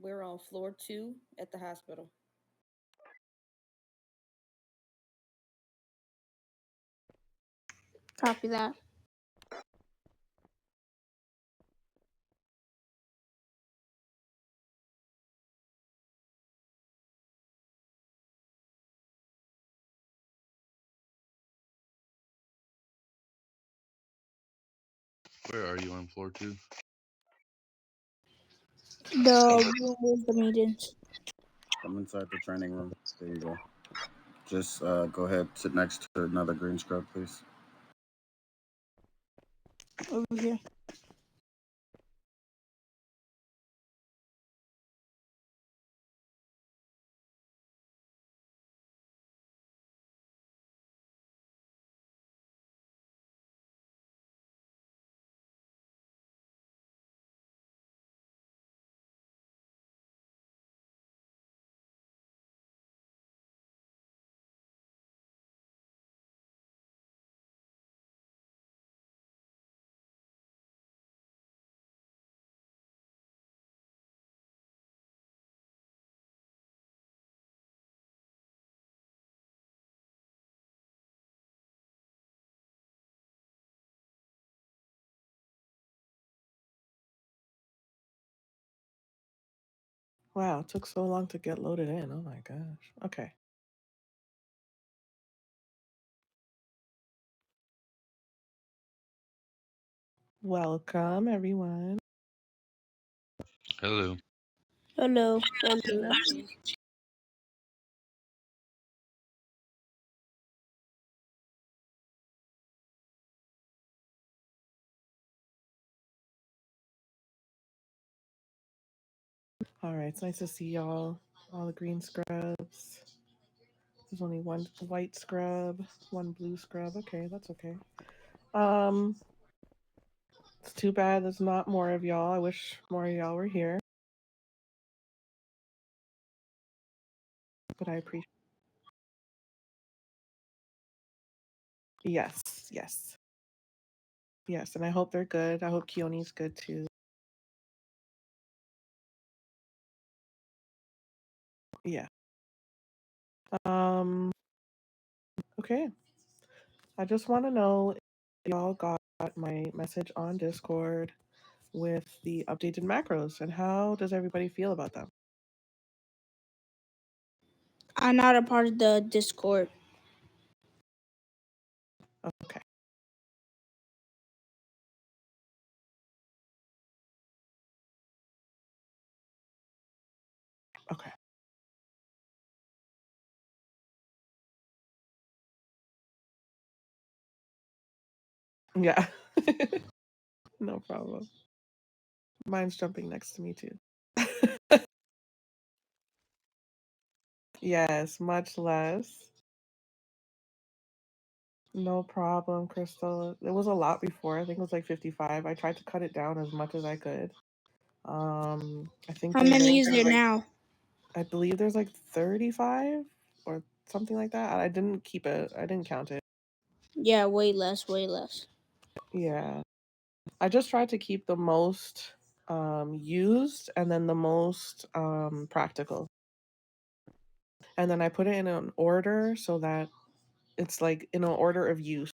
We're on floor 2 at the hospital. Copy that. Where are you on floor 2? The room with the meetings. I'm inside the training room. There you go. Just go ahead, sit next to another green scrub, please. Over here. Wow, it took so long to get loaded in. Oh my gosh. Okay. Welcome, everyone. Hello. Hello. Hello. All right, it's nice to see y'all. All the green scrubs. There's only one white scrub, one blue scrub. Okay, that's okay. Um, it's too bad there's not more of y'all. I wish more of y'all were here. But I appreciate. Yes, yes, yes, and I hope they're good. I hope Keone's good too. Yeah. Um. Okay. I just want to know if y'all got my message on Discord with the updated macros, and how does everybody feel about them? I'm not a part of the Discord. Okay. Okay. Yeah. No problem. Mine's jumping next to me too. Yes, much less. No problem, Crystal. It was a lot before. I think it was like 55. I tried to cut it down as much as I could. I think How there's many like, is there now? I believe there's like 35 or something like that. I didn't keep it. I didn't count it. Yeah, way less, way less. Yeah. I just tried to keep the most used and then the most practical. And then I put it in an order so that it's like in an order of use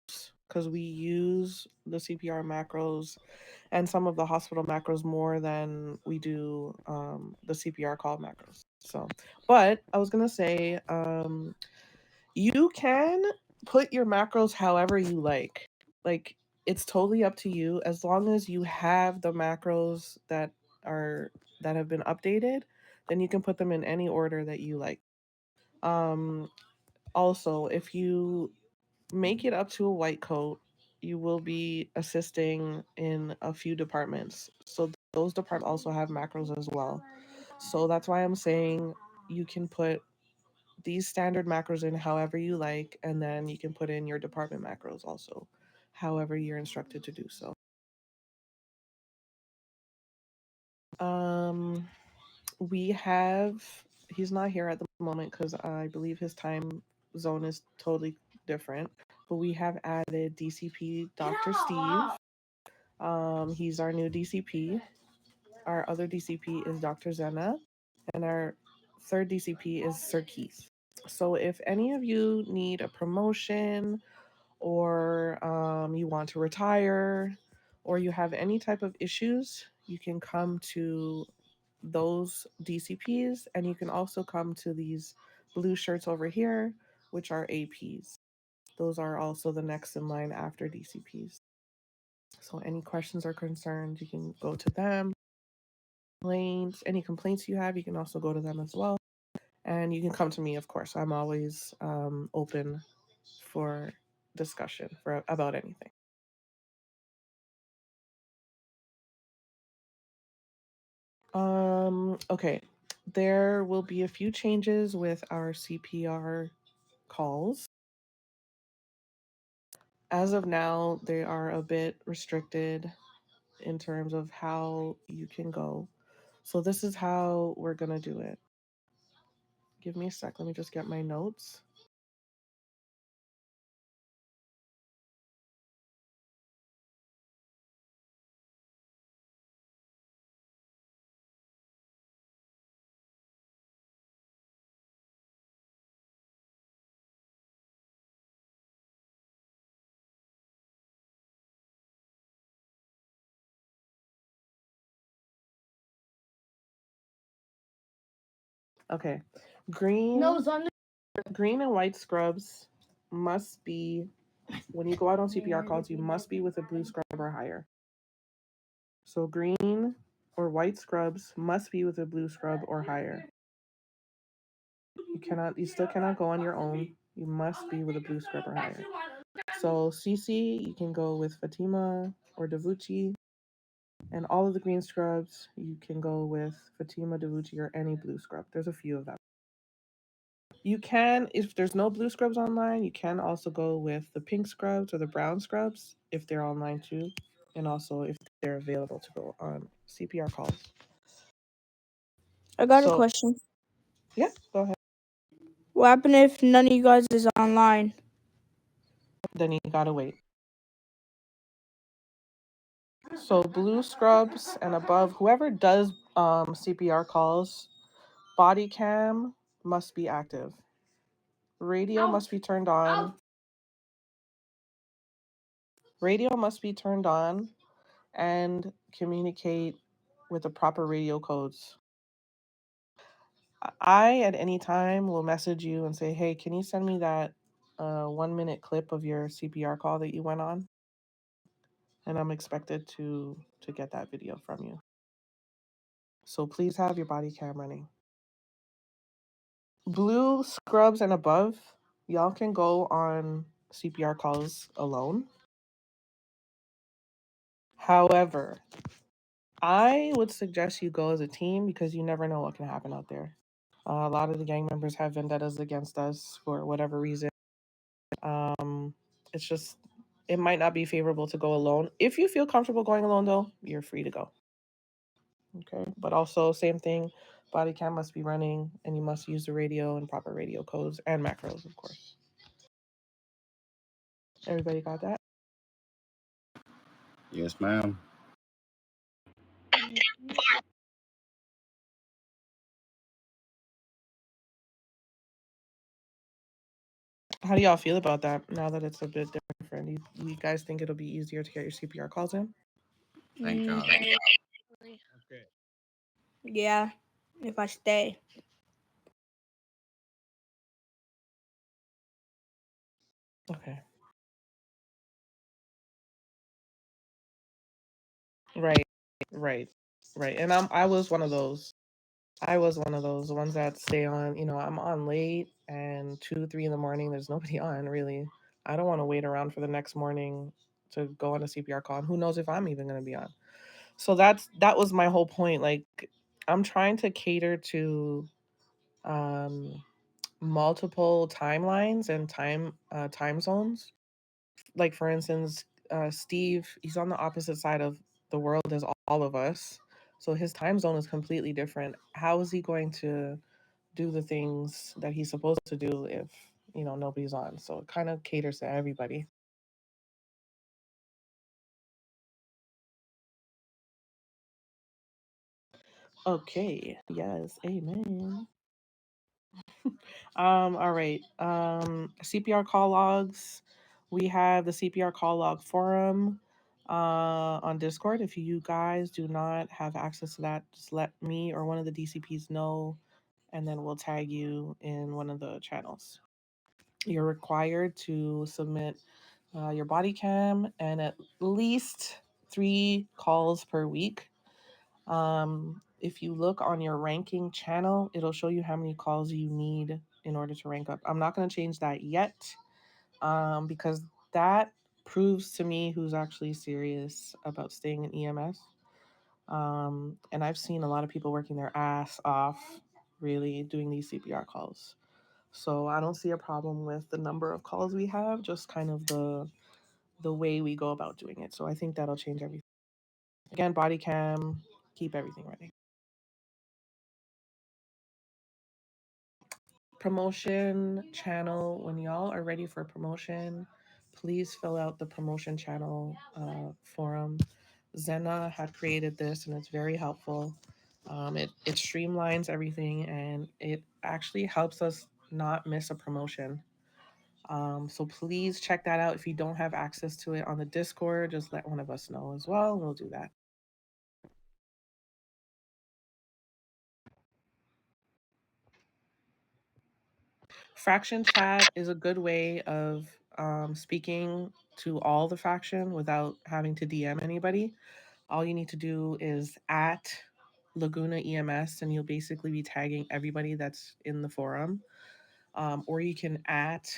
because we use the CPR macros and some of the hospital macros more than we do the CPR call macros. So, but I was gonna say, you can put your macros however you like. Like it's totally up to you as long as you have the macros are that have been updated, then you can put them in any order that you like. Um Also, if you make it up to a white coat, you will be assisting in a few departments. So those departments also have macros as well. So that's why I'm saying you can put these standard macros in however you like, and then you can put in your department macros also, however you're instructed to do so. Um, we have, he's not here at the moment because I believe his time zone is totally different, but we have added DCP Dr. Steve. He's our new DCP. Our other DCP is Dr. Zena. And our third DCP is Sir Keith. So if any of you need a promotion, or you want to retire, or you have any type of issues, you can come to those DCPs, and you can also come to these blue shirts over here, which are APs. Those are also the next in line after DCPs. So any questions or concerns, you can go to them. Any complaints you have, you can also go to them as well. And you can come to me, of course. I'm always open for discussion about anything. Okay. There will be a few changes with our CPR calls. As of now, they are a bit restricted in terms of how you can go. So this is how we're going to do it. Give me a sec. Let me just get my notes. Okay. Green and white scrubs must be, when you go out on CPR calls, you must be with a blue scrub or higher. So green or white scrubs must be with a blue scrub or higher. You still cannot go on your own. You must be with a blue scrub or higher. So CC, you can go with Fatima or Davuchi. And all of the green scrubs, you can go with Fatima, Davuchi, or any blue scrub. There's a few of them. You can, if there's no blue scrubs online, you can also go with the pink scrubs or the brown scrubs if they're online too. And also if they're available to go on CPR calls. I got a question. Yeah, go ahead. What happened if none of you guys is online? Then you gotta wait. So blue scrubs and above, whoever does CPR calls, body cam must be active. Radio must be turned on. Radio must be turned on and communicate with the proper radio codes. I, at any time, will message you and say, hey, can you send me that 1 minute clip of your CPR call that you went on? And I'm expected to get that video from you. So please have your body cam running. Blue scrubs and above, y'all can go on CPR calls alone. However, I would suggest you go as a team because you never know what can happen out there. A lot of the gang members have vendettas against us for whatever reason. It's just, it might not be favorable to go alone. If you feel comfortable going alone, though, you're free to go. Okay, but also same thing, body cam must be running, and you must use the radio and proper radio codes and macros, of course. Everybody got that? Yes, ma'am. How do y'all feel about that now that it's a bit different? You guys think it'll be easier to get your CPR calls in? Thank God. Yeah, if I stay. Okay. Right. And I was one of those. The ones that stay on, I'm on late and 2, 3 in the morning. There's nobody on really. I don't want to wait around for the next morning to go on a CPR call. And who knows if I'm even going to be on. So that was my whole point. Like, I'm trying to cater to multiple timelines and time zones. Like, for instance, Steve, he's on the opposite side of the world as all of us. So his time zone is completely different. How is he going to do the things that he's supposed to do if, nobody's on? So it kind of caters to everybody. Okay. Yes. Amen. All right. CPR call logs. We have the CPR call log forum on Discord. If you guys do not have access to that, just let me or one of the DCPs know, and then we'll tag you in one of the channels. You're required to submit your body cam and at least 3 calls per week. If you look on your ranking channel, it'll show you how many calls you need in order to rank up. I'm not going to change that yet because that proves to me who's actually serious about staying in EMS. And I've seen a lot of people working their ass off really doing these CPR calls. So I don't see a problem with the number of calls we have, just kind of the way we go about doing it. So I think that'll change everything. Again, body cam, keep everything ready. Promotion channel, when y'all are ready for promotion, please fill out the promotion channel forum. Zena had created this and it's very helpful. It streamlines everything and it actually helps us not miss a promotion. So please check that out. If you don't have access to it on the Discord, just let one of us know as well. We'll do that. Faction chat is a good way of speaking to all the faction without having to DM anybody. All you need to do is at Laguna EMS, and you'll basically be tagging everybody that's in the forum. Or you can at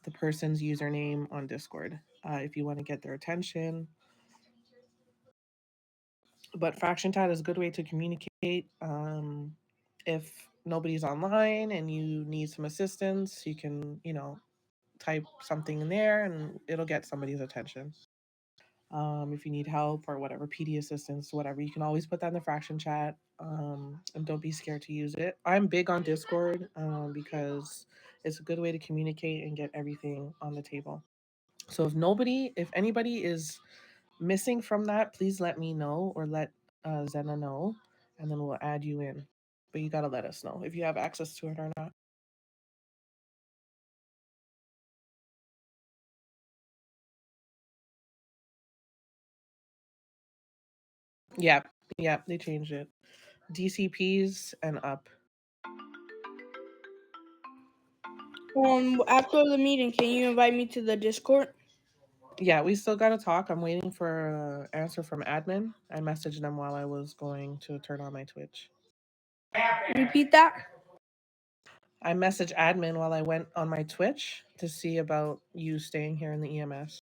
the person's username on Discord if you want to get their attention. But faction chat is a good way to communicate. If nobody's online and you need some assistance, you can, type something in there and it'll get somebody's attention. If you need help or whatever, PD assistance, whatever, you can always put that in the fraction chat. And don't be scared to use it. I'm big on Discord because it's a good way to communicate and get everything on the table. So if anybody is missing from that, please let me know or let Zena know, and then we'll add you in. But you got to let us know if you have access to it or not. Yep, they changed it. DCPs and up. After the meeting, can you invite me to the Discord? Yeah, we still got to talk. I'm waiting for an answer from admin. I messaged them while I was going to turn on my Twitch. Repeat that. I messaged admin while I went on my Twitch to see about you staying here in the EMS.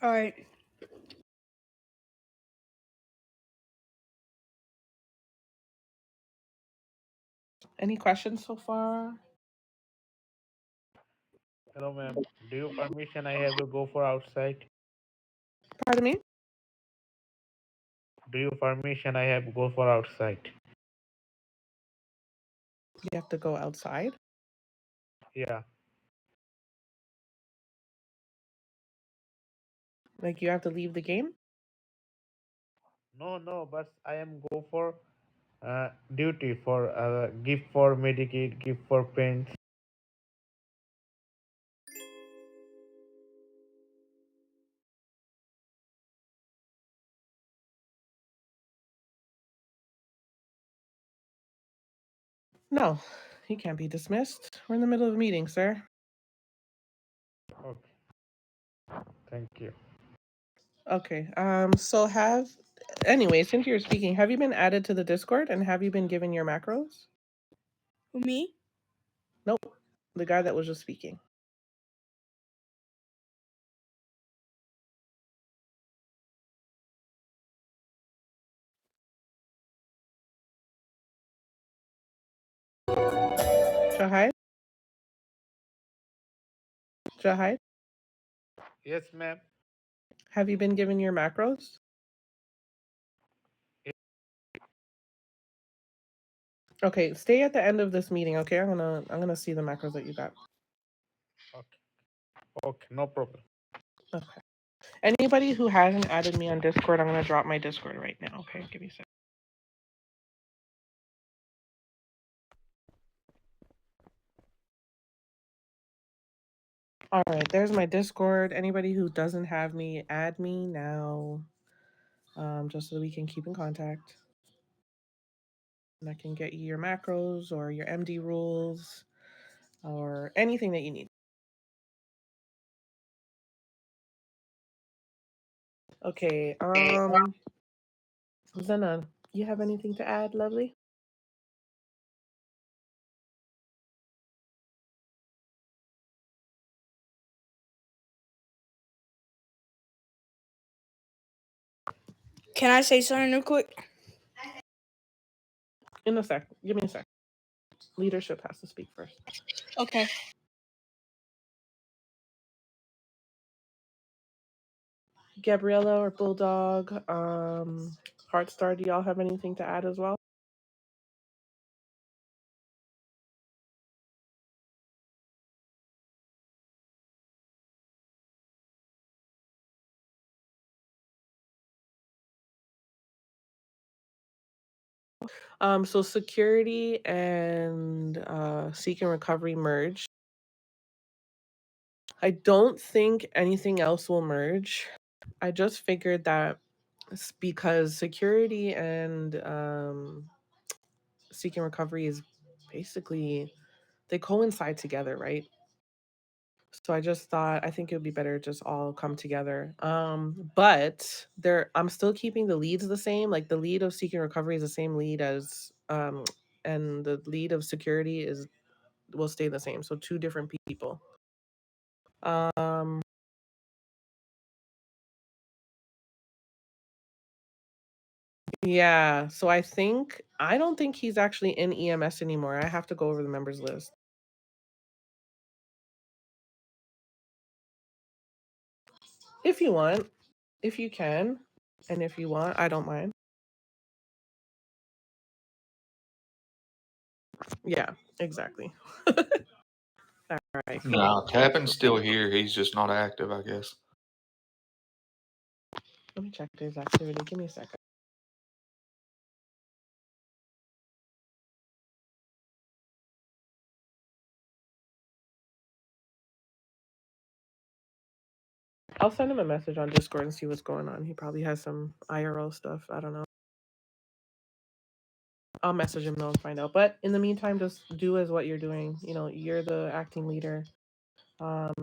All right. Any questions so far? Hello, ma'am. Do you permission I have to go for outside? Pardon me? Do you permission I have to go for outside? You have to go outside? Yeah. Like you have to leave the game? No, but I am go for duty for gift for Medicaid, gift for pens. No, he can't be dismissed. We're in the middle of a meeting, sir. Okay. Thank you. Okay. Anyway, since you're speaking, have you been added to the Discord and have you been given your macros? Who, me? Nope. The guy that was just speaking. Shahid? Shahid? Yes, ma'am. Have you been given your macros? Okay, stay at the end of this meeting, okay? I'm gonna see the macros that you got. Okay. Okay, no problem. Okay. Anybody who hasn't added me on Discord, I'm going to drop my Discord right now. Okay, give me a sec. All right, there's my Discord. Anybody who doesn't have me, add me now, just so that we can keep in contact. And I can get you your macros or your MD rules or anything that you need. Okay, Zena, you have anything to add, lovely? Can I say something real quick? In a sec. Give me a sec. Leadership has to speak first. Okay. Gabriella or Bulldog, Heartstar, do y'all have anything to add as well? So security and seek and recovery merge. I don't think anything else will merge. I just figured that it's because security and seek and recovery is basically, they coincide together, right? So I just thought, I think it would be better just all come together. But I'm still keeping the leads the same. Like the lead of seek and recovery is the same lead as and the lead of security will stay the same. So 2 different people. Yeah, so I don't think he's actually in EMS anymore. I have to go over the members list. If you want, if you can, and if you want, I don't mind. Yeah, exactly. All right. No, Tappan's still here. He's just not active, I guess. Let me check his activity. Give me a second. I'll send him a message on Discord and see what's going on. He probably has some IRL stuff. I don't know. I'll message him though and find out. But in the meantime, just do as what you're doing. You know, you're the acting leader.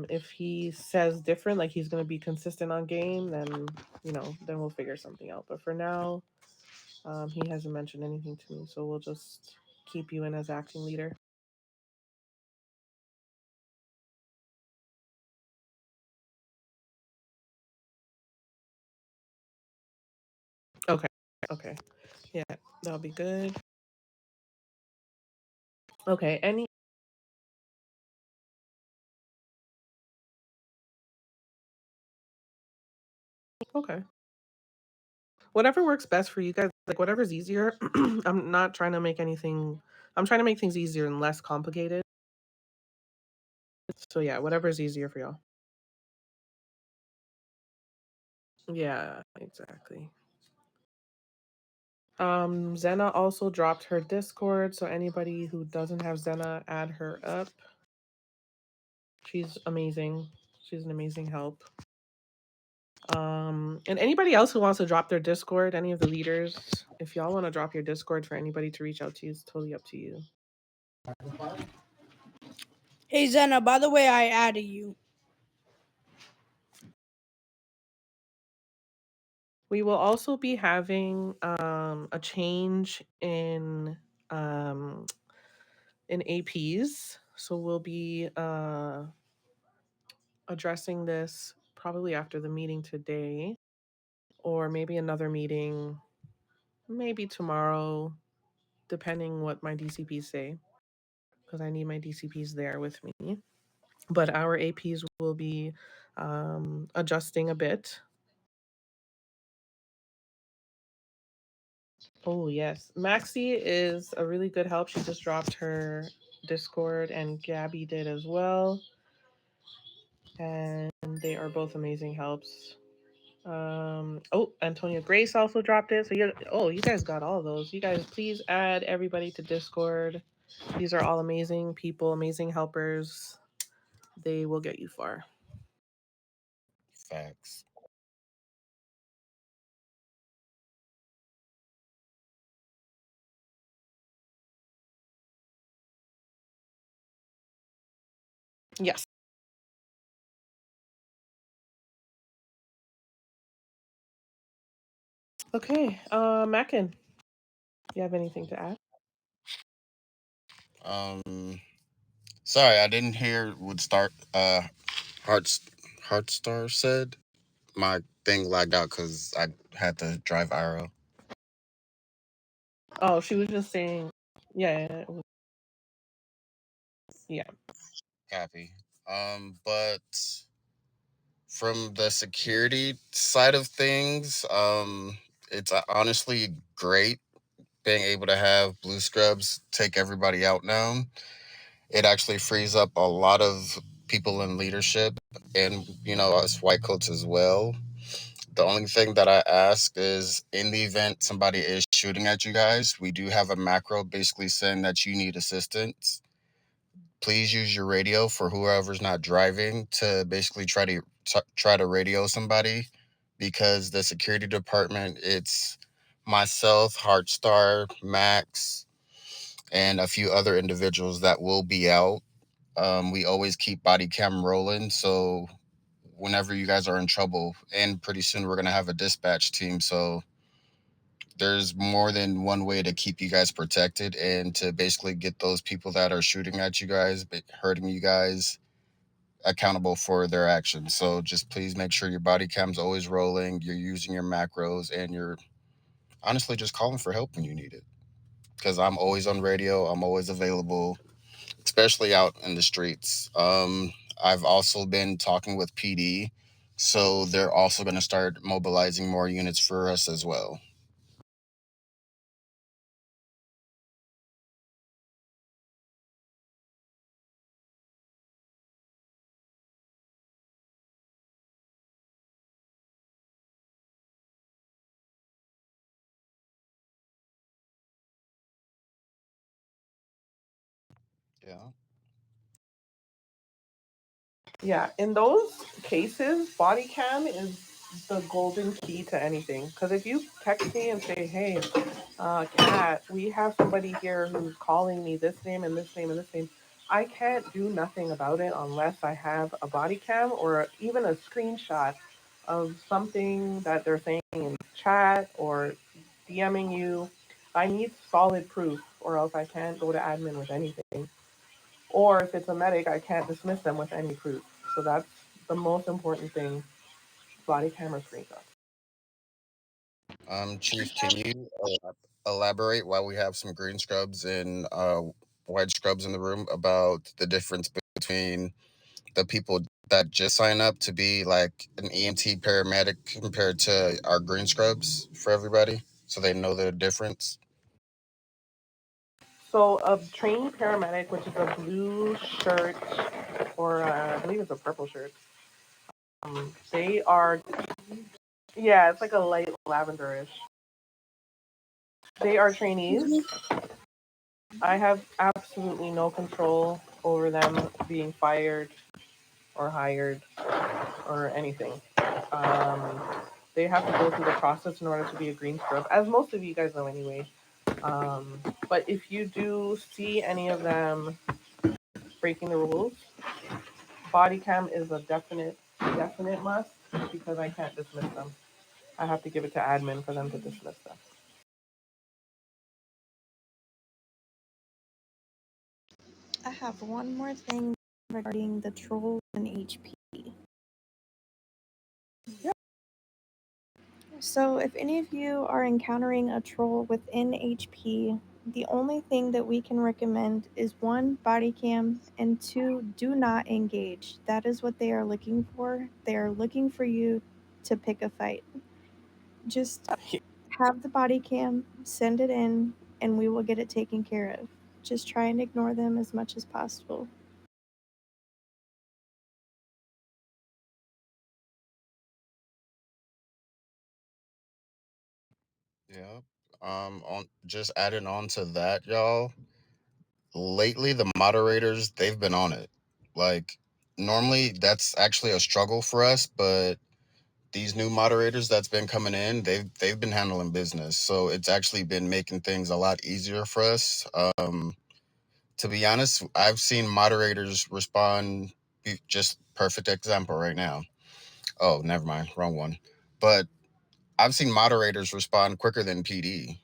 If he says different, like he's going to be consistent on game, then, you know, then we'll figure something out. But for now, he hasn't mentioned anything to me. So we'll just keep you in as acting leader. Okay. Okay. Yeah, that'll be good. Okay. Okay. Whatever works best for you guys, like whatever's easier. I'm not trying to make anything, I'm trying to make things easier and less complicated. So yeah, whatever's easier for y'all. Yeah, exactly. Zena also dropped her Discord, so anybody who doesn't have Zena, add her up. She's amazing. She's an amazing help. And anybody else who wants to drop their Discord, any of the leaders, if y'all want to drop your Discord for anybody to reach out to you, it's totally up to you. Hey Zena, by the way, I added you. We will also be having a change in APs. So we'll be addressing this probably after the meeting today, or maybe another meeting, maybe tomorrow, depending what my DCPs say, because I need my DCPs there with me. But our APs will be adjusting a bit. Oh, yes. Maxie is a really good help. She just dropped her Discord, and Gabby did as well. And they are both amazing helps. Oh, Antonia Grace also dropped it. So you guys got all those. You guys, please add everybody to Discord. These are all amazing people, amazing helpers. They will get you far. Facts. Yes. Okay. Mackin, you have anything to add? Sorry, I didn't hear what Heartstar said. My thing lagged out because I had to drive Arrow. Oh, she was just saying, yeah, yeah. Copy. But from the security side of things, it's honestly great being able to have blue scrubs take everybody out now. It actually frees up a lot of people in leadership and, us white coats as well. The only thing that I ask is in the event somebody is shooting at you guys, we do have a macro basically saying that you need assistance. Please use your radio for whoever's not driving to basically try to radio somebody, because the security department, it's myself, Heartstar, Max, and a few other individuals that will be out. We always keep body cam rolling, so whenever you guys are in trouble, and pretty soon we're gonna have a dispatch team, so there's more than one way to keep you guys protected and to basically get those people that are shooting at you guys, hurting you guys, accountable for their actions. So just please make sure your body cam's always rolling, you're using your macros, and you're honestly just calling for help when you need it. Because I'm always on radio, I'm always available, especially out in the streets. I've also been talking with PD, so they're also going to start mobilizing more units for us as well. Yeah. Yeah, in those cases, body cam is the golden key to anything. Because if you text me and say, hey, Kat, we have somebody here who's calling me this name and this name and this name, I can't do nothing about it unless I have a body cam or even a screenshot of something that they're saying in chat or DMing you. I need solid proof, or else I can't go to admin with anything. Or if it's a medic, I can't dismiss them with any proof. So that's the most important thing, body camera screenshots. Chief, can you elaborate while we have some green scrubs and white scrubs in the room about the difference between the people that just sign up to be like an EMT paramedic compared to our green scrubs for everybody, so they know the difference? So a trainee paramedic, which is a blue shirt, or I believe it's a purple shirt, they are, yeah, it's like a light lavenderish. They are trainees. I have absolutely no control over them being fired or hired or anything. Um, they have to go through the process in order to be a green scrub, as most of you guys know anyway. But if you do see any of them breaking the rules, body cam is a definite must, because I can't dismiss them. I have to give it to admin for them to dismiss them. I have one more thing regarding the trolls and HP. Yeah. So, if any of you are encountering a troll within HP, the only thing that we can recommend is one, body cam, and two, do not engage. That is what they are looking for. They are looking for you to pick a fight. Just have the body cam, send it in, and we will get it taken care of. Just try and ignore them as much as possible. Yeah. On just adding on to that, y'all. Lately, the moderators they've been on it. Like normally, that's actually a struggle for us, but these new moderators that's been coming in, they've been handling business. So it's actually been making things a lot easier for us. To be honest, I've seen moderators respond. Just perfect example right now. Oh, never mind, wrong one. But I've seen moderators respond quicker than PD.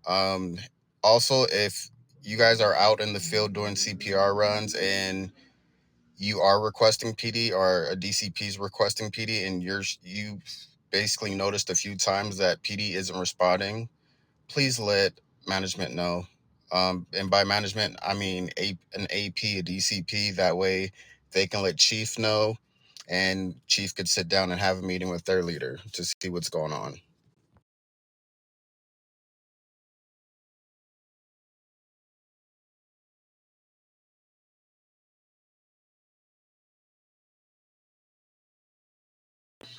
Um, Also, if you guys are out in the field doing CPR runs and you are requesting PD or a DCP is requesting PD and you basically noticed a few times that PD isn't responding, please let management know. And by management, I mean an AP, a DCP. That way they can let Chief know and Chief could sit down and have a meeting with their leader to see what's going on.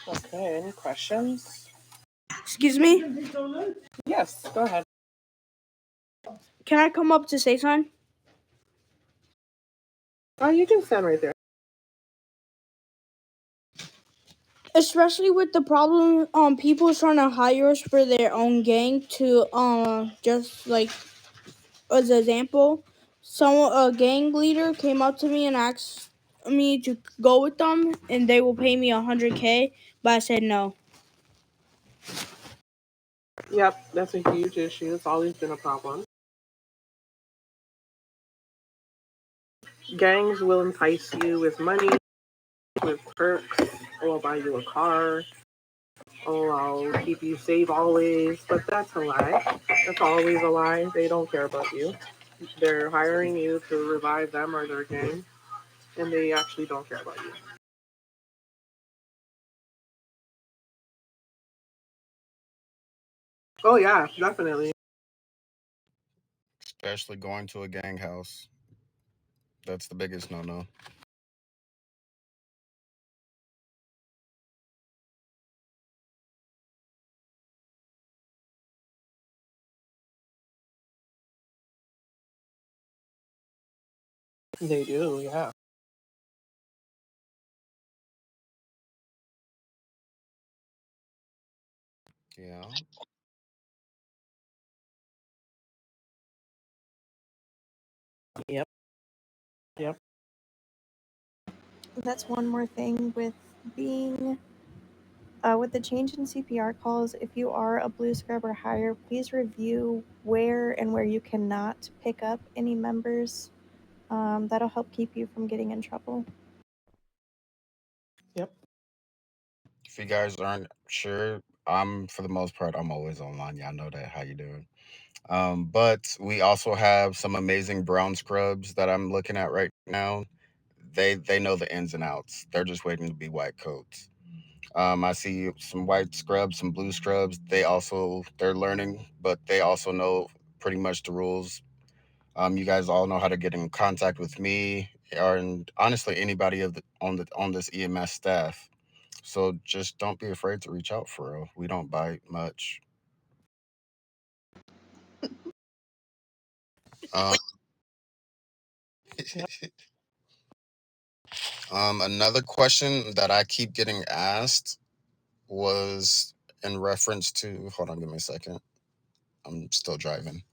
Okay, any questions? Excuse me? Yes, go ahead. Can I come up to say something? Oh, you can stand right there. Especially with the problem, people trying to hire us for their own gang to, just like, as an example, a gang leader came up to me and asked me to go with them, and they will pay me $100K, but I said no. Yep, that's a huge issue. It's always been a problem. Gangs will entice you with money, with perks. Oh, I'll buy you a car. Oh, I'll keep you safe always. But that's a lie. That's always a lie. They don't care about you. They're hiring you to revive them or their gang, and they actually don't care about you. Oh, yeah, definitely. Especially going to a gang house. That's the biggest no-no. They do, yeah. Yeah. Yep. Yep. That's one more thing with being with the change in CPR calls. If you are a blue scrub or higher, please review where and where you cannot pick up any members. That'll help keep you from getting in trouble. Yep. If you guys aren't sure, for the most part, I'm always online. Y'all know that. How you doing? But we also have some amazing brown scrubs that I'm looking at right now. They know the ins and outs. They're just waiting to be white coats. I see some white scrubs, some blue scrubs. They're learning, but they also know pretty much the rules. You guys all know how to get in contact with me, and honestly, anybody on this EMS staff. So just don't be afraid to reach out for real. We don't bite much. Um, Yep. Another question that I keep getting asked was in reference to. Hold on, give me a second. I'm still driving.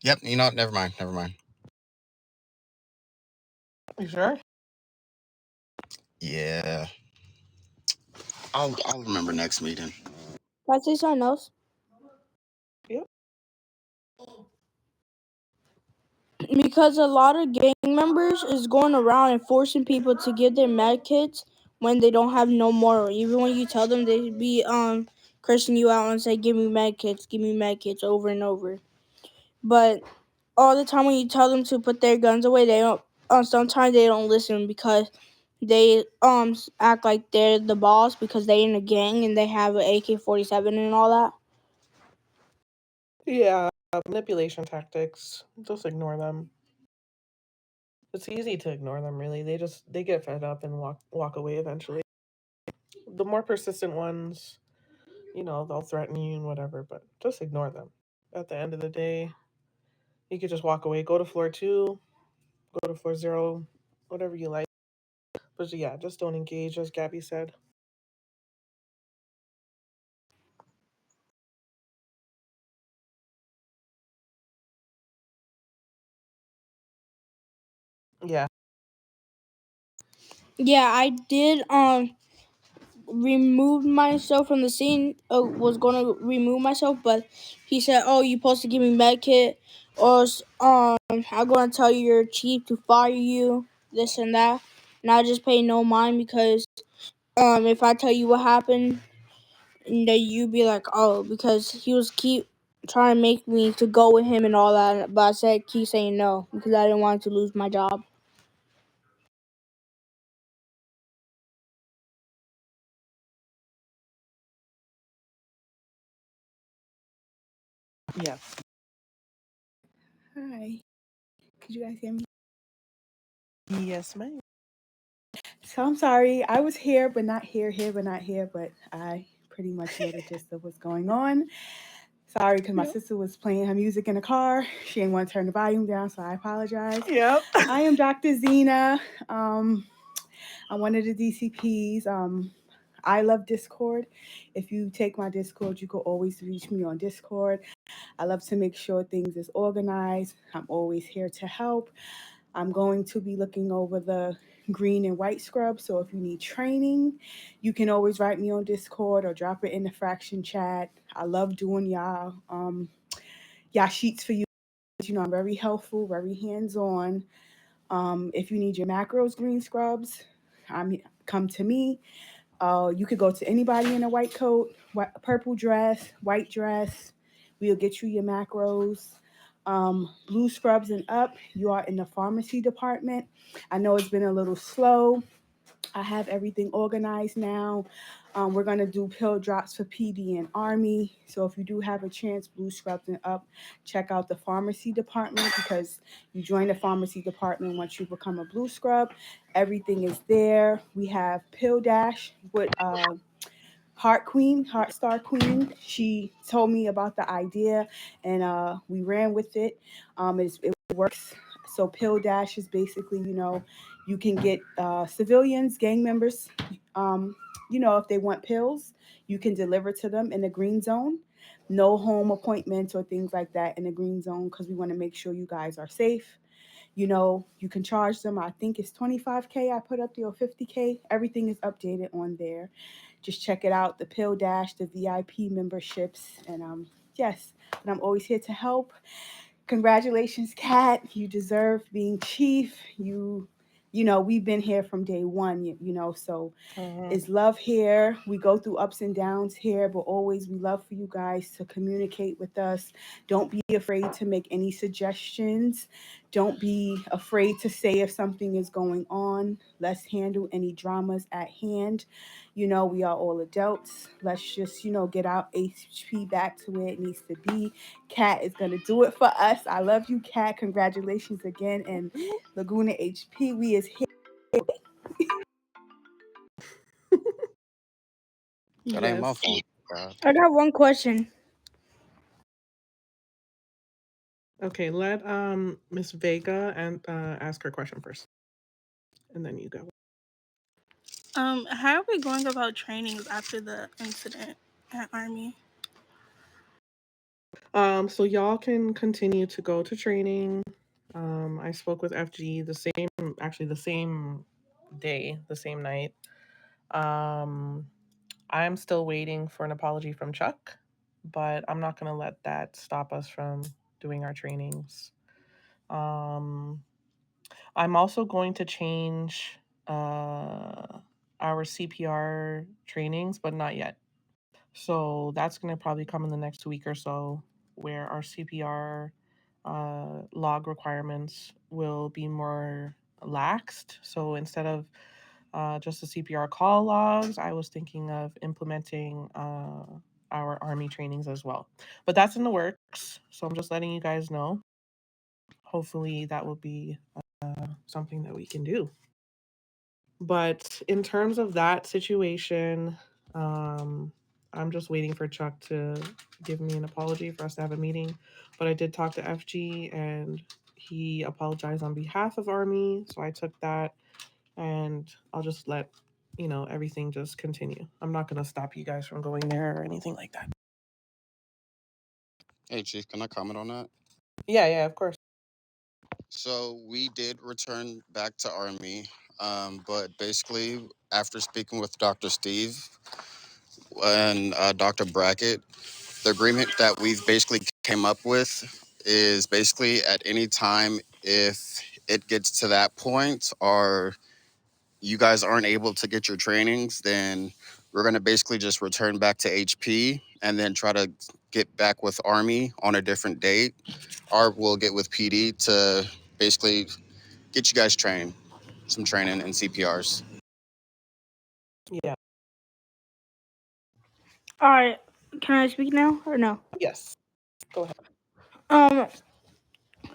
Yep. You know what? Never mind. Never mind. You sure? Yeah. I'll remember next meeting. Can I say something else? Yep. Because a lot of gang members is going around and forcing people to give their med kits when they don't have no more. Even when you tell them, they be cursing you out and say, give me med kits over and over. But all the time when you tell them to put their guns away, they don't. Sometimes they don't listen because they act like they're the boss because they in a gang and they have an AK-47 and all that. Yeah. Manipulation tactics. Just ignore them. It's easy to ignore them, really. They get fed up and walk away eventually. The more persistent ones, they'll threaten you and whatever, but just ignore them. At the end of the day, you could just walk away, go to floor 2, go to floor 0, whatever you like. But yeah, just don't engage, as Gabby said. Yeah. Yeah, I did remove myself from the scene. Was gonna remove myself, but he said, "Oh, you supposed to give me med kit, or I'm gonna tell your chief to fire you, this and that." And I just pay no mind because if I tell you what happened, and then you be like, "Oh," because he was keep trying to make me to go with him and all that, but I said keep saying no because I didn't want to lose my job. Yeah. Hi. Could you guys hear me? Yes, ma'am. So I'm sorry. I was here, but not here, but not here. But I pretty much know the gist of what's going on. Sorry, because my sister was playing her music in the car. She didn't want to turn the volume down, so I apologize. Yep. I am Dr. Zena. I'm one of the DCPs. I love Discord. If you take my Discord, you can always reach me on Discord. I love to make sure things is organized. I'm always here to help. I'm going to be looking over the green and white scrub. So if you need training, you can always write me on Discord or drop it in the fraction chat. I love doing y'all sheets for you. I'm very helpful, very hands-on. If you need your macros green scrubs, come to me. You could go to anybody in a white coat, purple dress, white dress. We'll get you your macros. Blue scrubs and up, you are in the pharmacy department. I know it's been a little slow. I have everything organized now. We're going to do pill drops for PD and Army. So if you do have a chance, blue scrubs and up, check out the pharmacy department because you join the pharmacy department once you become a blue scrub. Everything is there. We have Pill Dash with Heartstar Queen. She told me about the idea and we ran with it. It works. So Pill Dash is basically, you can get civilians, gang members, if they want pills, you can deliver to them in the green zone. No home appointments or things like that in the green zone because we want to make sure you guys are safe. You can charge them. I think it's $25K I put up there or $50K. Everything is updated on there. Just check it out. The Pill Dash, the VIP memberships, and yes. And I'm always here to help. Congratulations, Kat. You deserve being chief. We've been here from day one. So it's love here. We go through ups and downs here, but always we love for you guys to communicate with us. Don't be afraid to make any suggestions. Don't be afraid to say if something is going on. Let's handle any dramas at hand. We are all adults. Let's just, get our HP back to where it needs to be. Kat is going to do it for us. I love you, Kat. Congratulations again. And Laguna HP, we is here. That ain't my Yes. fault. God. I got one question. Okay, let Miss Vega and ask her question first, and then you go. How are we going about trainings after the incident at Army? So y'all can continue to go to training. I spoke with FG the same day, the same night. I'm still waiting for an apology from Chuck, but I'm not gonna let that stop us from doing our trainings. I'm also going to change our CPR trainings, but not yet. So that's going to probably come in the next week or so, where our CPR log requirements will be more laxed. So instead of just the CPR call logs, I was thinking of implementing our Army trainings as well. But that's in the works. So I'm just letting you guys know. Hopefully that will be something that we can do. But in terms of that situation, I'm just waiting for Chuck to give me an apology for us to have a meeting. But I did talk to FG and he apologized on behalf of Army. So I took that and I'll just let, everything just continue. I'm not going to stop you guys from going there or anything like that. Hey, Chief, can I comment on that? Yeah, of course. So we did return back to Army, but basically, after speaking with Dr. Steve and Dr. Brackett, the agreement that we've basically came up with is basically at any time if it gets to that point or you guys aren't able to get your trainings, then we're going to basically just return back to HP and then try to get back with Army on a different date, or we'll get with PD to basically get you guys trained, some training and CPRs. Yeah. All right. Can I speak now or no? Yes. Go ahead.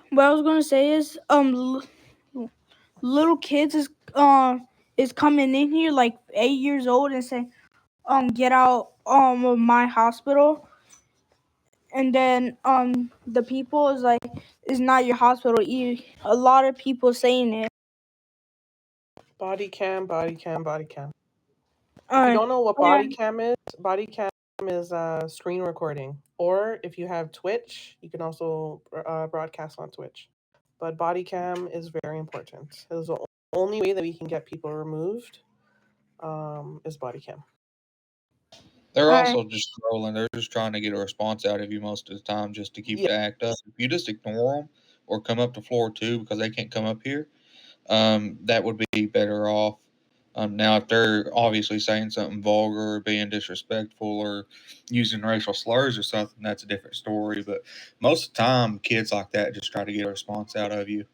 What I was gonna say is little kids is coming in here like 8 years old and saying get out of my hospital, and then the people is like it's not your hospital. A lot of people saying it. Body cam. If you don't know what body cam is screen recording. Or if you have Twitch, you can also broadcast on Twitch. But body cam is very important. It is the only way that we can get people removed is body cam. They're also just trolling. They're just trying to get a response out of you most of the time just to keep the act up. If you just ignore them or come up to floor 2 because they can't come up here, that would be better off. Now, if they're obviously saying something vulgar or being disrespectful or using racial slurs or something, that's a different story. But most of the time, kids like that just try to get a response out of you.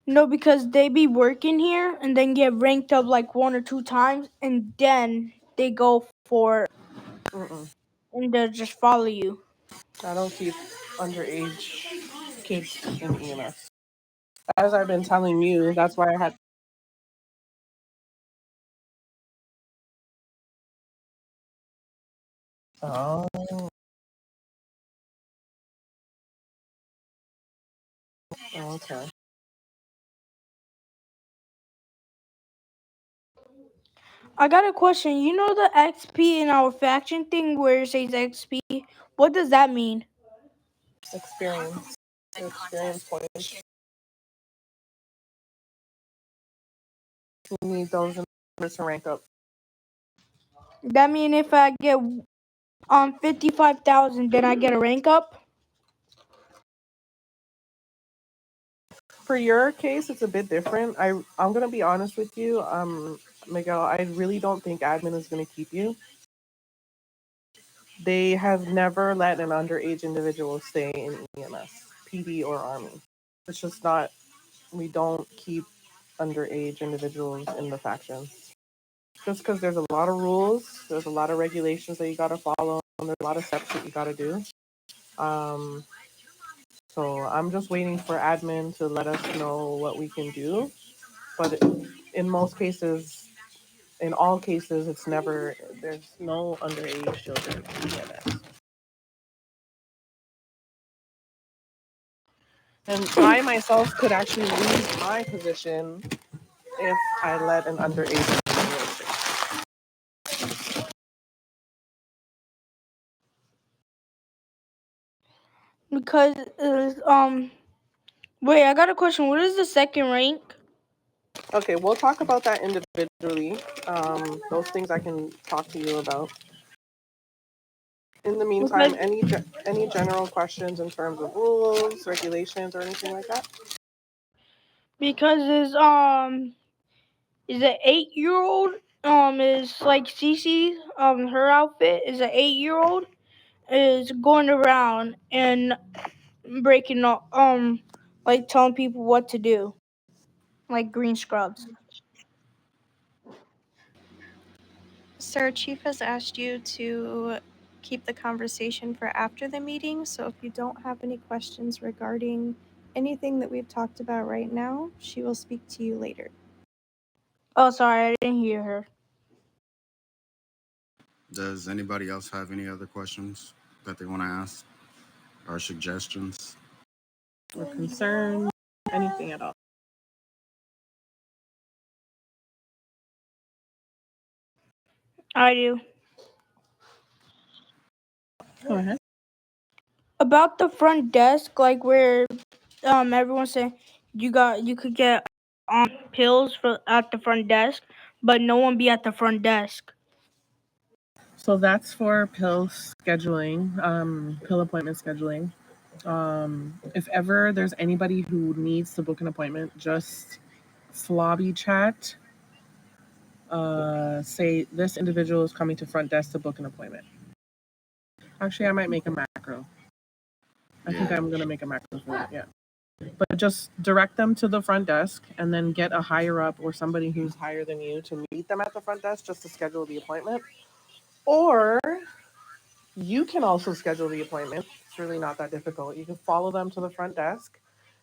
No, because they be working here and then get ranked up like 1 or 2 times, and then they go for and they'll just follow you. I don't keep underage kids in EMS. As I've been telling you, that's why I had. Oh. Okay. I got a question. You know the XP in our faction thing where it says XP? What does that mean? Experience points. You need those in order to rank up. That mean if I get 55,000, then I get a rank up? For your case, it's a bit different. I'm gonna be honest with you, Miguel. I really don't think admin is gonna keep you. They have never let an underage individual stay in EMS, PD, or Army. It's just not. We don't keep underage individuals in the faction. Just because there's a lot of rules, there's a lot of regulations that you gotta follow, and there's a lot of steps that you gotta do. So I'm just waiting for admin to let us know what we can do. But in most cases, in all cases, it's never, there's no underage children in EMS. And I myself could actually lose my position if I let an underage individual stay. Because wait, I got a question. What is the second rank? Okay, we'll talk about that individually. Those things I can talk to you about. In the meantime, any general questions in terms of rules, regulations, or anything like that? Because is an 8-year-old is like Cece her outfit is an 8-year-old is going around and breaking up like telling people what to do, like green scrubs. Sir, Chief has asked you to keep the conversation for after the meeting, so if you don't have any questions regarding anything that we've talked about right now, she will speak to you later. Oh, sorry, I didn't hear her. Does anybody else have any other questions that they want to ask or suggestions? Or concerns, anything at all. I do. Go ahead. About the front desk, like where everyone's saying you could get pills for at the front desk, but no one be at the front desk. So that's for pill scheduling, pill appointment scheduling. If ever there's anybody who needs to book an appointment, just lobby chat. Say this individual is coming to front desk to book an appointment. Actually, I might make a macro. I think I'm gonna make a macro for that. Yeah. But just direct them to the front desk and then get a higher up or somebody who's higher than you to meet them at the front desk just to schedule the appointment. Or you can also schedule the appointment. It's really not that difficult. You can follow them to the front desk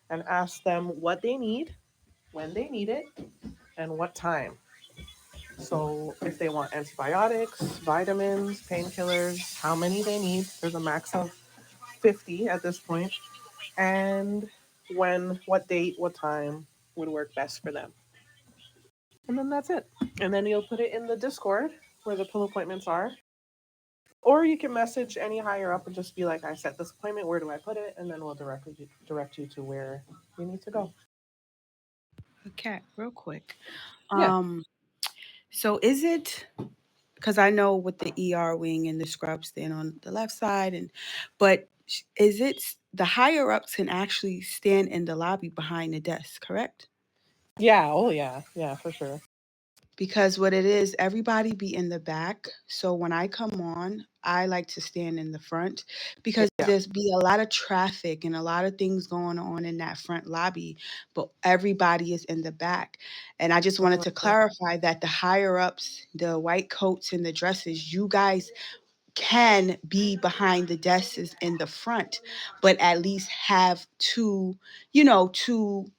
and ask them what they need, when they need it, and what time. So if they want antibiotics, vitamins, painkillers, how many they need, there's a max of 50 at this point, and when, what date, what time would work best for them. And then that's it. And then you'll put it in the Discord where the pill appointments are. Or you can message any higher up and just be like, I set this appointment, where do I put it? And then we'll direct you to where you need to go. Okay, real quick. Yeah. So is it, because I know with the ER wing and the scrub stand on the left side, but is it the higher ups can actually stand in the lobby behind the desk, correct? Yeah, oh yeah, for sure. Because what it is, everybody be in the back. So when I come on, I like to stand in the front because there's be a lot of traffic and a lot of things going on in that front lobby, but everybody is in the back. And I just wanted to clarify that the higher ups, the white coats and the dresses, you guys can be behind the desks in the front, but at least have two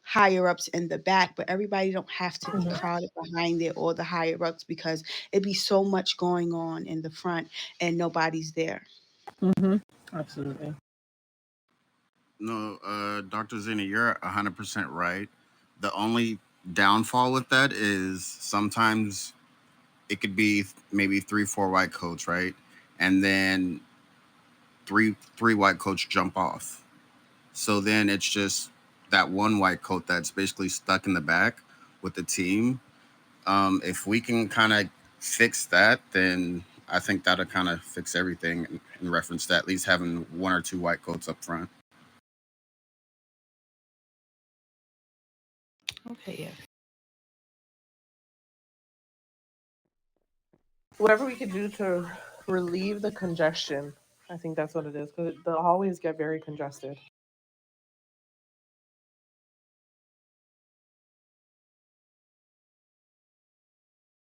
higher ups in the back. But everybody don't have to be crowded behind it or the higher ups because it'd be so much going on in the front and nobody's there. Absolutely. No, Dr. Zena, you're 100% right. The only downfall with that is sometimes it could be maybe 3, 4 white coats, right? And then three white coats jump off. So then it's just that one white coat that's basically stuck in the back with the team. If we can kind of fix that, then I think that'll kind of fix everything in reference to at least having 1 or 2 white coats up front. Okay, yeah. Whatever we could do to relieve the congestion, I think that's what it is, because the hallways get very congested.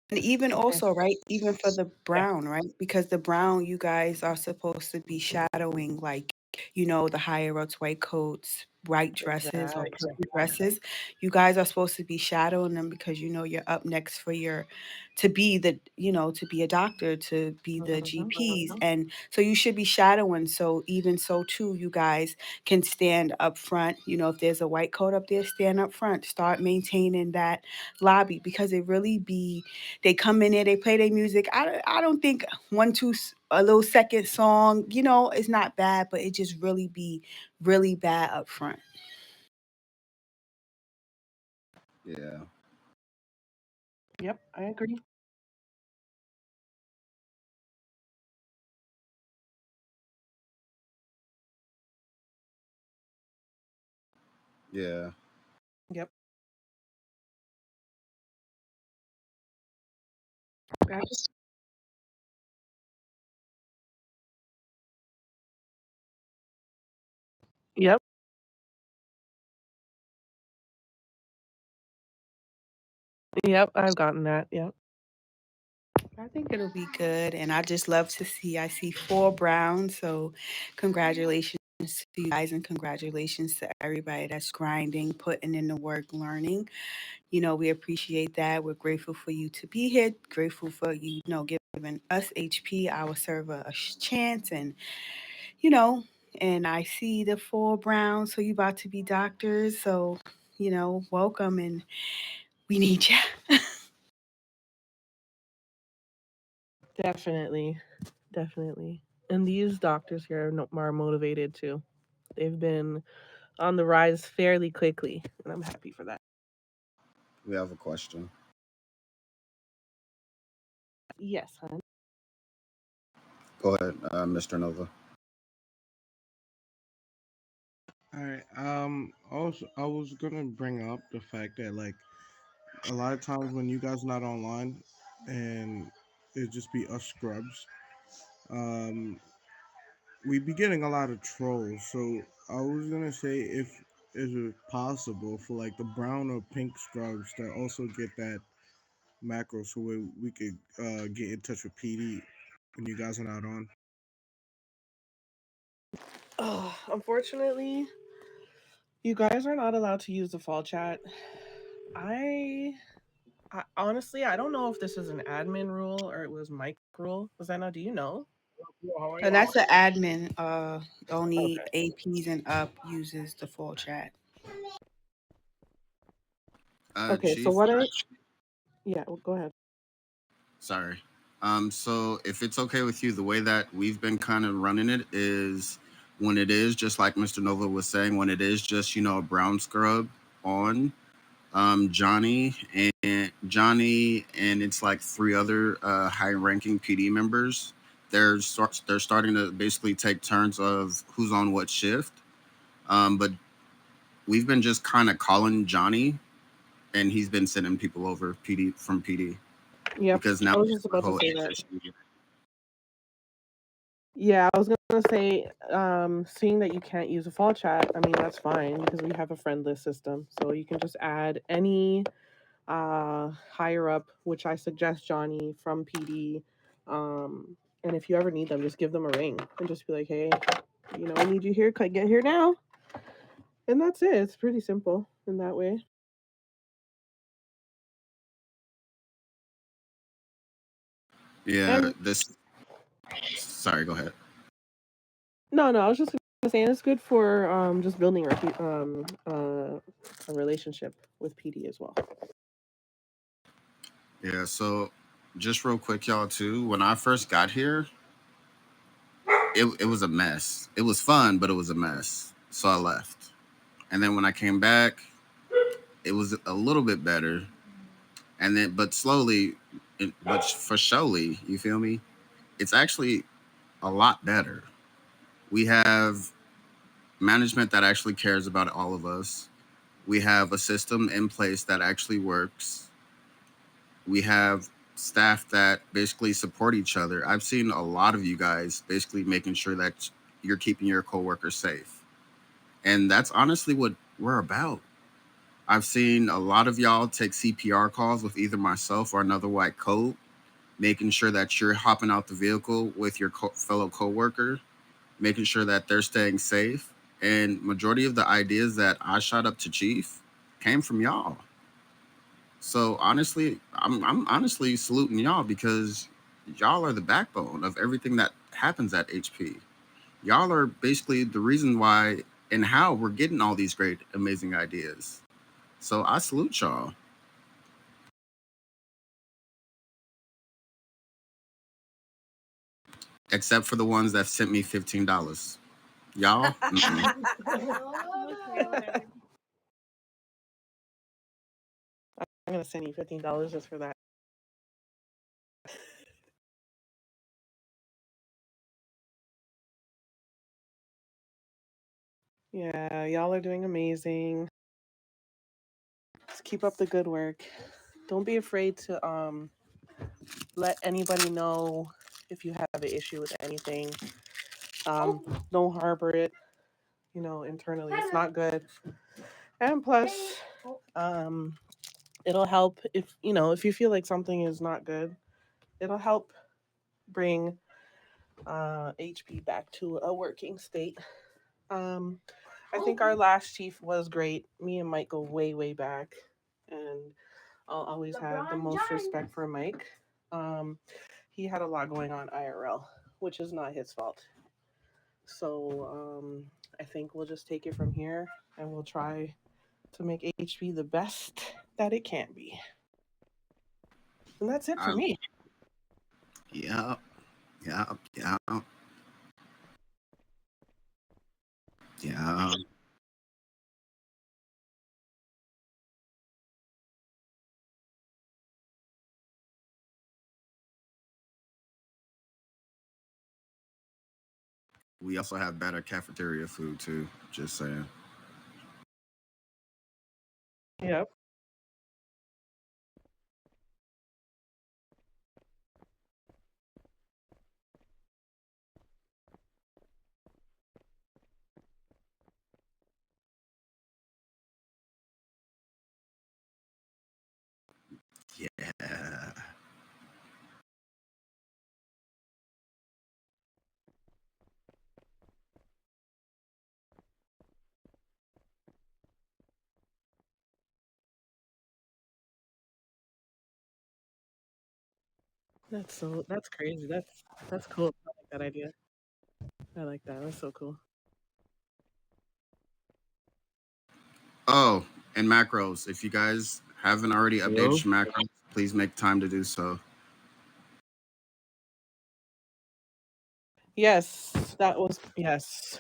And even also, right, even for the brown, right? Because the brown, you guys are supposed to be shadowing, like, the higher ups, white coats, white dresses or purple dresses. You guys are supposed to be shadowing them because you're up next for to be to be a doctor, to be the GPs. And so you should be shadowing. So even so too, you guys can stand up front. If there's a white coat up there, stand up front. Start maintaining that lobby because they come in there, they play their music. I don't think a little second song, is not bad, but it just really be really bad up front. Yeah. Yep, I agree. Yeah. Yep. Yep. Yep, I've gotten that. Yep. I think it'll be good, and I just love to see. I see 4 browns, so congratulations to you guys, and congratulations to everybody that's grinding, putting in the work, learning. We appreciate that. We're grateful for you to be here. Grateful for you, giving us HP, our server, a chance, and you know, and I see the four Browns, so you about to be doctors. So, welcome, and we need you. Definitely, definitely. And these doctors here are motivated too. They've been on the rise fairly quickly, and I'm happy for that. We have a question. Yes, hon. Go ahead, Mr. Nova. All right. Also, I was gonna bring up the fact that like a lot of times when you guys not online, and it just be us scrubs, um, we be getting a lot of trolls. So I was gonna say if is it possible for like the brown or pink scrubs that also get that macro, so we could get in touch with PD when you guys are not on. Oh, unfortunately, you guys are not allowed to use the fall chat. I honestly, I don't know if this is an admin rule or it was Mike rule. Rosanna, do you know? And that's the admin. Only Okay. APs and up uses the full chat. Okay, so Chief, what I yeah, well, go ahead. sorry. So if it's okay with you, the way that we've been kind of running it is when it is just like Mr. Nova was saying, when it is just a brown scrub on Johnny and it's like three other high-ranking PD members. They're starting to basically take turns of who's on what shift. But we've been just kind of calling Johnny, and he's been sending people over PD Yep, because now I we was have just a about to whole say that. HSU. Yeah, I was gonna say, seeing that you can't use a fall chat, I mean that's fine because we have a friend list system, so you can just add any higher up, which I suggest Johnny from PD. And if you ever need them, just give them a ring and just be like, hey, I need you here. Get here now. And that's it. It's pretty simple in that way. Yeah, And this. Sorry, go ahead. no, I was just gonna say it's good for just building a relationship with PD as well. Yeah, so just real quick, y'all, too. When I first got here, it was a mess. It was fun, but it was a mess. So I left. And then when I came back, it was a little bit better. And then, but slowly, but for surely, you feel me? It's actually a lot better. We have management that actually cares about all of us. We have a system in place that actually works. We have staff that basically support each other. I've seen a lot of you guys basically making sure that you're keeping your coworkers safe. And that's honestly what we're about. I've seen a lot of y'all take CPR calls with either myself or another white coat, making sure that you're hopping out the vehicle with your fellow coworker, making sure that they're staying safe. And majority of the ideas that I shot up to Chief came from y'all. So honestly, I'm honestly saluting y'all because y'all are the backbone of everything that happens at HP. Y'all are basically the reason why and how we're getting all these great, amazing ideas. So I salute y'all. Except for the ones that sent me $15. Y'all, mm-mm. I'm gonna send you $15 just for that. Yeah, y'all are doing amazing. Just keep up the good work. Don't be afraid to let anybody know if you have an issue with anything. Don't harbor it, internally. It's not good. And plus, it'll help if you feel like something is not good. It'll help bring HP back to a working state. I think our last chief was great. Me and Mike go way, way back, and I'll always have the most respect for Mike. He had a lot going on IRL, which is not his fault. So I think we'll just take it from here, and we'll try to make HP the best that it can be. And that's it for me. Yeah, yeah, yeah, yeah. We also have better cafeteria food too. Just saying. Yep. Yeah. That's crazy. That's cool. I like that idea. I like that. That's so cool. Oh, and macros. If you guys haven't already Hello? updated your macros, please make time to do so. Yes, that was yes.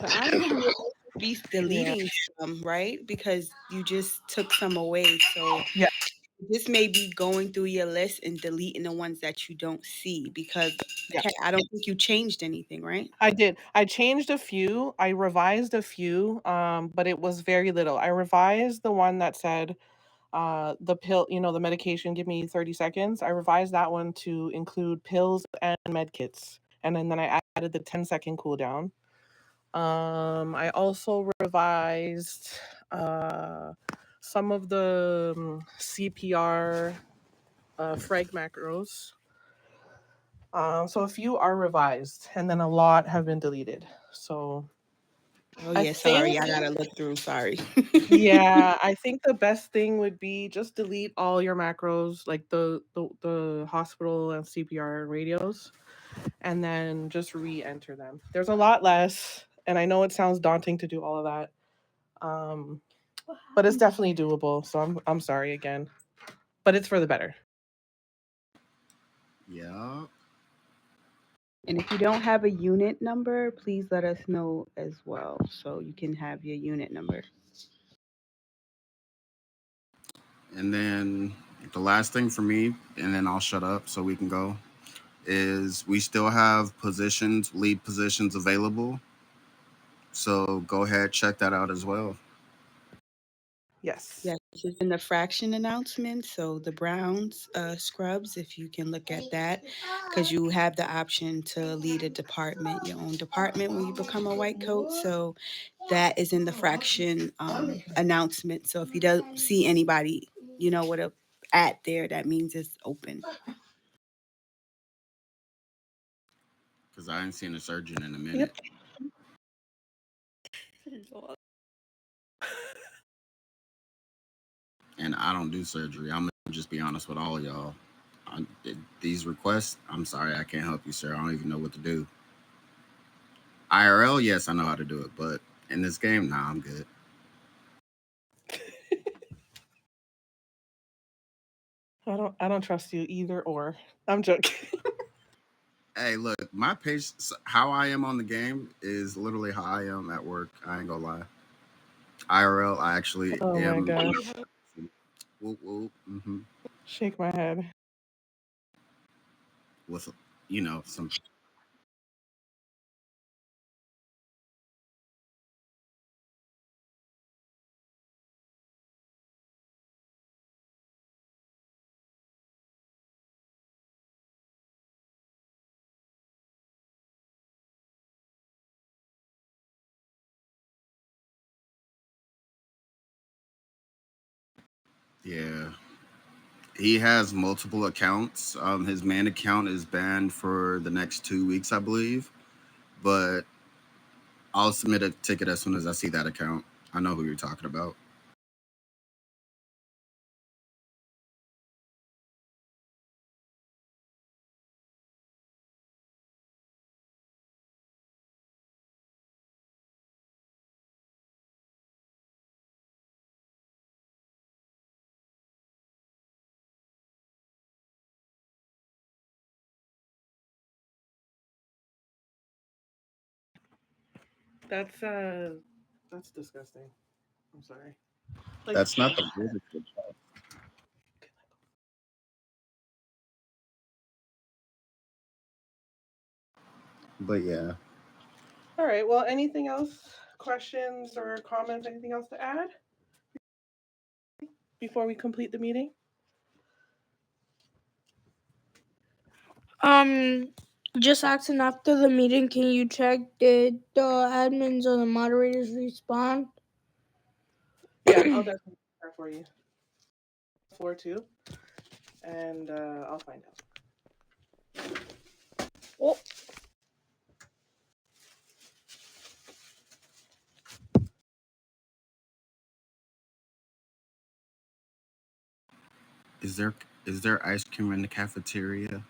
But I remember you be Yeah. deleting some, right? Because you just took some away. So Yeah. this may be going through your list and deleting the ones that you don't see because Yeah. I don't think you changed anything, right? I did. I changed a few. I revised a few, but it was very little. I revised the one that said the pill, the medication, give me 30 seconds. I revised that one to include pills and med kits. And then I added the 10-second cooldown. I also revised uh, some of the CPR frag macros. So a few are revised, and then a lot have been deleted. So Oh I yeah, sorry. think, I gotta look through. Sorry. yeah, I think the best thing would be just delete all your macros, like the hospital and CPR radios, and then just re-enter them. There's a lot less, and I know it sounds daunting to do all of that, but it's definitely doable. So I'm sorry again, but it's for the better. Yeah. And if you don't have a unit number, please let us know as well so you can have your unit number. And then the last thing for me, and then I'll shut up so we can go, is we still have positions, lead positions available. So go ahead, check that out as well. Yes. Yes, it's in the fraction announcement. So the Browns scrubs, if you can look at that, because you have the option to lead a department, your own department when you become a white coat. So that is in the fraction announcement. So if you don't see anybody, with a at there, that means it's open. Because I ain't seen a surgeon in a Yep. minute. And I don't do surgery. I'm going to just be honest with all of y'all. These requests, I'm sorry, I can't help you, sir. I don't even know what to do. IRL, yes, I know how to do it. But in this game, nah, I'm good. I don't trust you either or. I'm joking. Hey, look, my patience, how I am on the game is literally how I am at work. I ain't gonna lie. IRL, I actually Oh my am. gosh. Whoop, whoop, Shake my head. with, some. Yeah. He has multiple accounts. His main account is banned for the next 2 weeks, I believe. But I'll submit a ticket as soon as I see that account. I know who you're talking about. That's disgusting. I'm sorry. Like, That's not the leadership. But yeah. all right. Well, anything else? Questions or comments? Anything else to add before we complete the meeting? Just asking after the meeting, can you check did the admins or the moderators respond? Yeah, I'll definitely do that for you. Floor 2, and I'll find out. Oh. Is there ice cream in the cafeteria?